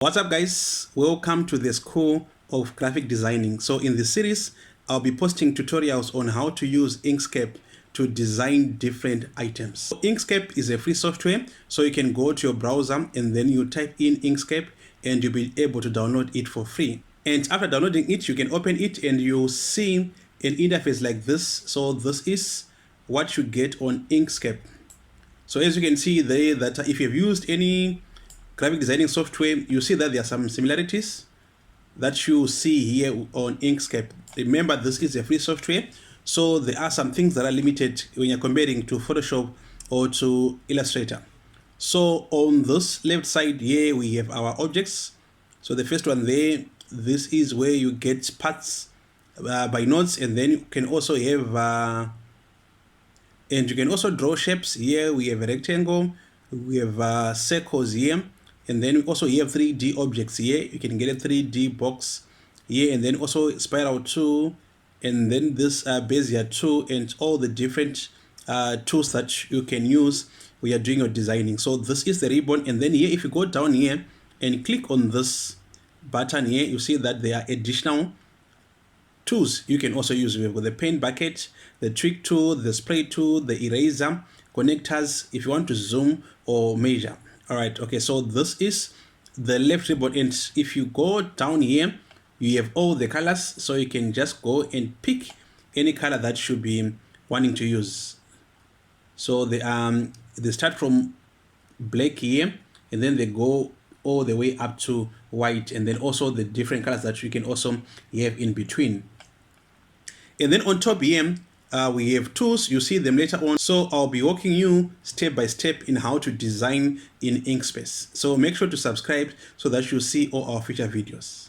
What's up guys, welcome to the School of Graphic Designing. So in this series I'll be posting tutorials on how to use Inkscape to design different items. Inkscape is a free software, so you can go to your browser and then you type in Inkscape and you'll be able to download it for free. And after downloading it, you can open it and you'll see an interface like this. So this is what you get on Inkscape. So as you can see there, that if you've used any graphic designing software, you see that there are some similarities that you see here on Inkscape. Remember, this is a free software, so there are some things that are limited when you're comparing to Photoshop or to Illustrator. So on this left side here, we have our objects. So the first one there, this is where you get parts by nodes, and then you can also have and you can also draw shapes. Here we have a rectangle, we have circles here, and then we also have 3D objects here. You can get a 3D box here, and then also spiral 2, and then this Bezier 2, and all the different tools that you can use when you're doing your designing. So this is the ribbon, and then here if you go down here and click on this button here, you see that there are additional tools you can also use. We've got the pen bucket, the trick tool, the spray tool, the eraser, connectors if you want to zoom or measure. All right, okay, so this is the left ribbon, and if you go down here, you have all the colors, so you can just go and pick any color that you should be wanting to use. So they start from black here, and then they go all the way up to white, and then also the different colors that you can also have in between. And then on top here, we have tools. You see them later on. So I'll be walking you step by step in how to design in Inkspace. So make sure to subscribe so that you see all our future videos.